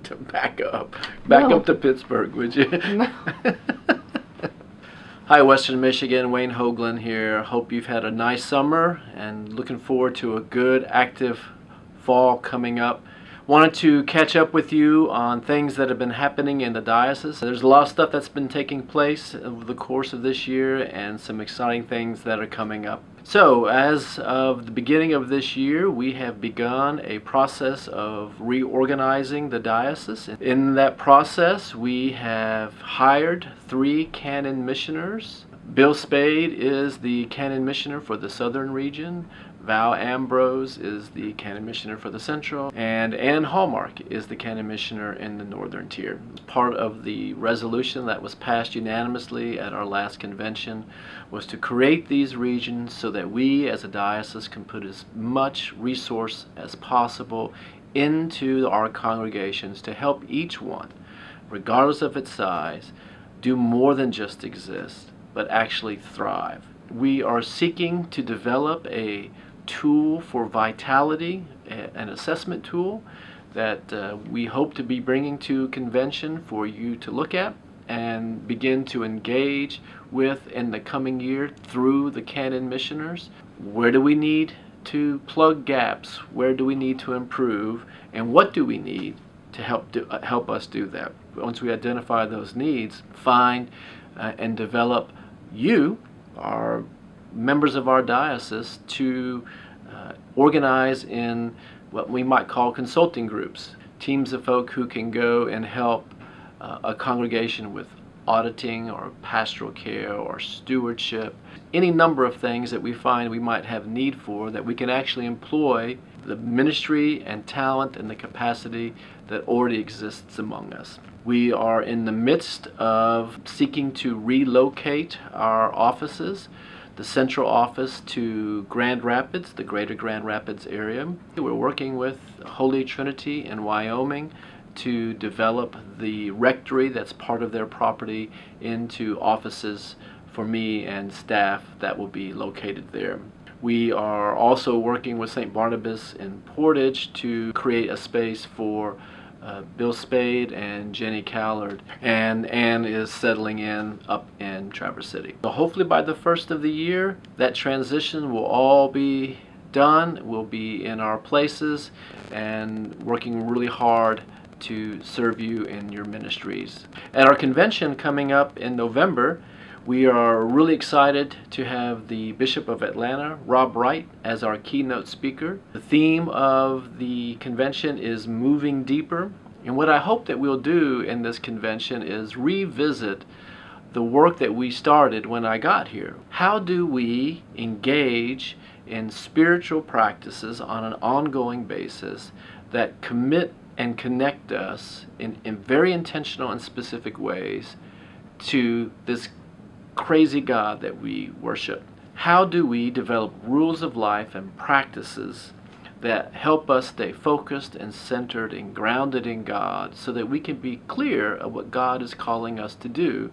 To back up to Pittsburgh, would you? No. Hi, Western Michigan, Wayne Hoagland here. Hope you've had a nice summer and looking forward to a good, active fall coming up. Wanted to catch up with you on things that have been happening in the diocese. There's a lot of stuff that's been taking place over the course of this year and some exciting things that are coming up. So, as of the beginning of this year, we have begun a process of reorganizing the diocese. In that process, we have hired 3 canon missioners. Bill Spade is the canon missioner for the southern region. Val Ambrose is the canon missioner for the central, and Ann Hallmark is the canon missioner in the northern tier. Part of the resolution that was passed unanimously at our last convention was to create these regions so that we as a diocese can put as much resource as possible into our congregations to help each one, regardless of its size, do more than just exist, but actually thrive. We are seeking to develop a tool for vitality, an assessment tool that we hope to be bringing to convention for you to look at and begin to engage with in the coming year through the canon missioners. Where do we need to plug gaps? Where do we need to improve? And what do we need to help us do that? Once we identify those needs, find and develop you, our members of our diocese, to organize in what we might call consulting groups, teams of folk who can go and help a congregation with auditing or pastoral care or stewardship, any number of things that we find we might have need for, that we can actually employ the ministry and talent and the capacity that already exists among us. We are in the midst of seeking to relocate our offices, the central office to Grand Rapids, the greater Grand Rapids area. We're working with Holy Trinity in Wyoming to develop the rectory that's part of their property into offices for me and staff that will be located there. We are also working with St. Barnabas in Portage to create a space for Bill Spade and Jenny Callard, and Ann is settling in up in Traverse City. So hopefully by the first of the year, that transition will all be done. We'll be in our places and working really hard to serve you in your ministries. At our convention coming up in November, we are really excited to have the Bishop of Atlanta, Rob Wright, as our keynote speaker. The theme of the convention is Moving Deeper, and what I hope that we'll do in this convention is revisit the work that we started when I got here. How do we engage in spiritual practices on an ongoing basis that commit and connect us in very intentional and specific ways to this crazy God that we worship? How do we develop rules of life and practices that help us stay focused and centered and grounded in God so that we can be clear of what God is calling us to do?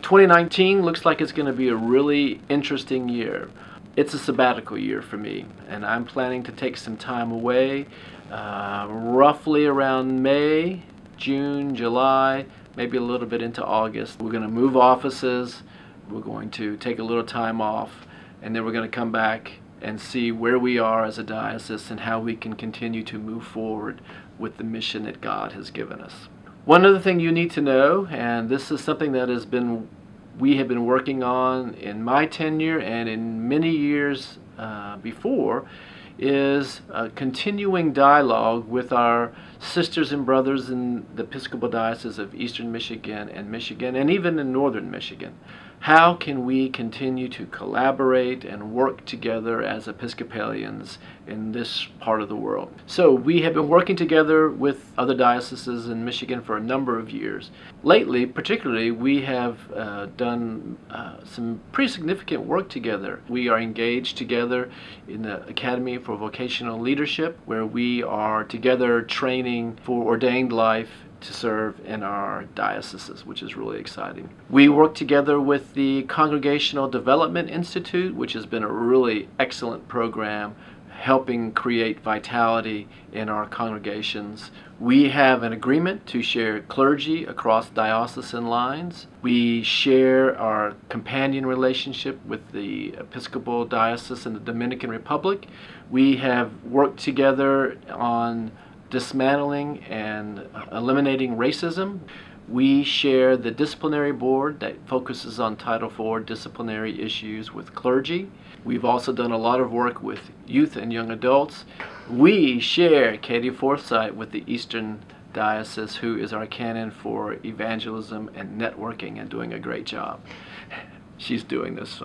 2019 looks like it's going to be a really interesting year. It's a sabbatical year for me, and I'm planning to take some time away, roughly around May, June, July, maybe a little bit into August. We're going to move offices. We're going to take a little time off, and then we're going to come back and see where we are as a diocese and how we can continue to move forward with the mission that God has given us. One other thing you need to know, and this is something that we have been working on in my tenure and in many years before, is a continuing dialogue with our sisters and brothers in the Episcopal Diocese of Eastern Michigan and even in Northern Michigan. How can we continue to collaborate and work together as Episcopalians in this part of the world? So we have been working together with other dioceses in Michigan for a number of years. Lately, particularly, we have done some pretty significant work together. We are engaged together in the Academy for Vocational Leadership, where we are together training for ordained life to serve in our dioceses, which is really exciting. We work together with the Congregational Development Institute, which has been a really excellent program, helping create vitality in our congregations. We have an agreement to share clergy across diocesan lines. We share our companion relationship with the Episcopal Diocese in the Dominican Republic. We have worked together on dismantling and eliminating racism. We share the disciplinary board that focuses on Title IV disciplinary issues with clergy. We've also done a lot of work with youth and young adults. We share Katie Forsythe with the Eastern Diocese, who is our canon for evangelism and networking and doing a great job. She's doing this.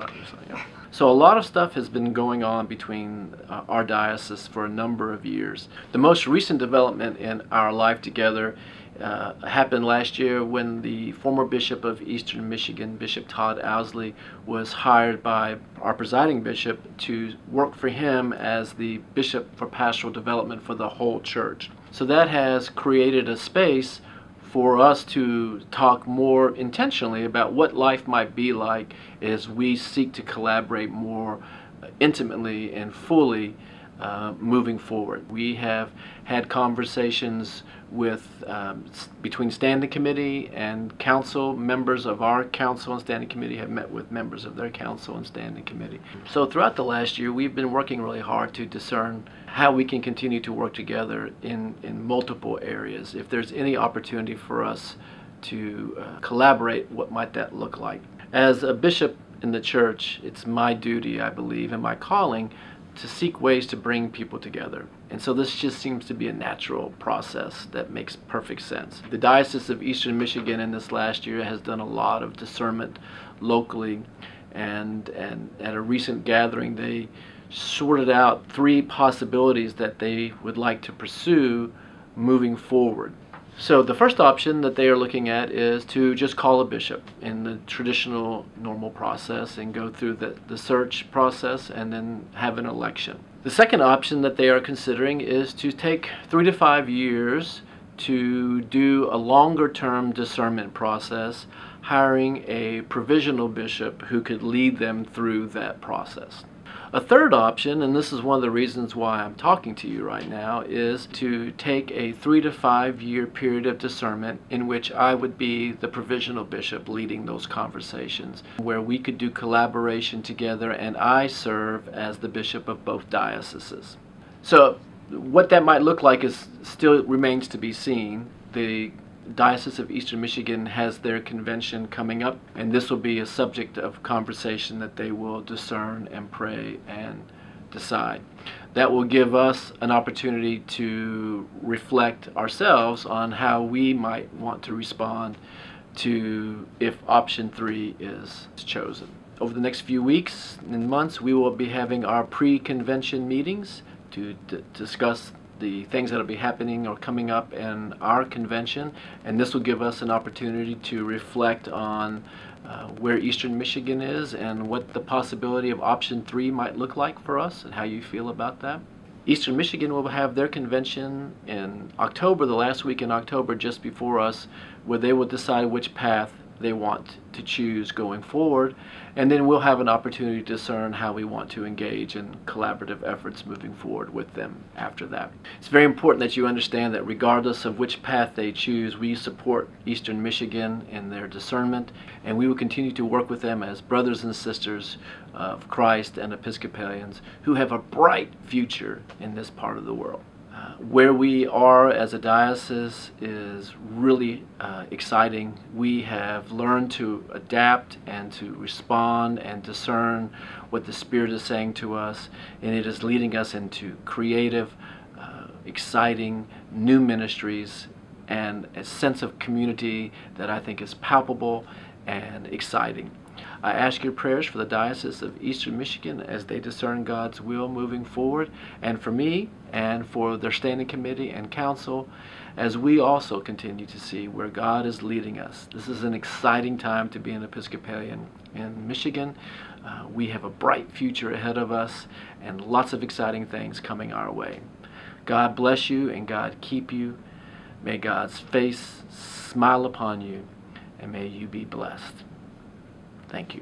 So a lot of stuff has been going on between our diocese for a number of years. The most recent development in our life together happened last year when the former Bishop of Eastern Michigan, Bishop Todd Owsley, was hired by our presiding bishop to work for him as the Bishop for Pastoral Development for the whole church. So that has created a space for us to talk more intentionally about what life might be like as we seek to collaborate more intimately and fully moving forward. We have had conversations with between standing committee and council. Members of our council and standing committee have met with members of their council and standing committee. So throughout the last year, we've been working really hard to discern how we can continue to work together in multiple areas. If there's any opportunity for us to collaborate, what might that look like? As a bishop in the church, it's my duty, I believe, and my calling to seek ways to bring people together. And so this just seems to be a natural process that makes perfect sense. The Diocese of Eastern Michigan in this last year has done a lot of discernment locally, and at a recent gathering they sorted out 3 possibilities that they would like to pursue moving forward. So the first option that they are looking at is to just call a bishop in the traditional normal process and go through the search process and then have an election. The second option that they are considering is to take 3 to 5 years to do a longer term discernment process, hiring a provisional bishop who could lead them through that process. A third option, and this is one of the reasons why I'm talking to you right now, is to take a 3 to 5 year period of discernment in which I would be the provisional bishop leading those conversations, where we could do collaboration together and I serve as the bishop of both dioceses. So what that might look like is still remains to be seen. The Diocese of Eastern Michigan has their convention coming up, and this will be a subject of conversation that they will discern and pray and decide. That will give us an opportunity to reflect ourselves on how we might want to respond to if option 3 is chosen. Over the next few weeks and months, we will be having our pre-convention meetings to discuss the things that will be happening or coming up in our convention, and this will give us an opportunity to reflect on where Eastern Michigan is and what the possibility of option 3 might look like for us and how you feel about that. Eastern Michigan will have their convention in October, the last week in October, just before us, where they will decide which path they want to choose going forward, and then we'll have an opportunity to discern how we want to engage in collaborative efforts moving forward with them after that. It's very important that you understand that regardless of which path they choose, we support Eastern Michigan in their discernment, and we will continue to work with them as brothers and sisters of Christ and Episcopalians who have a bright future in this part of the world. Where we are as a diocese is really exciting. We have learned to adapt and to respond and discern what the Spirit is saying to us, and it is leading us into creative, exciting new ministries and a sense of community that I think is palpable and exciting. I ask your prayers for the Diocese of Eastern Michigan as they discern God's will moving forward, and for me and for their standing committee and council as we also continue to see where God is leading us. This is an exciting time to be an Episcopalian in Michigan. We have a bright future ahead of us and lots of exciting things coming our way. God bless you and God keep you. May God's face smile upon you and may you be blessed. Thank you.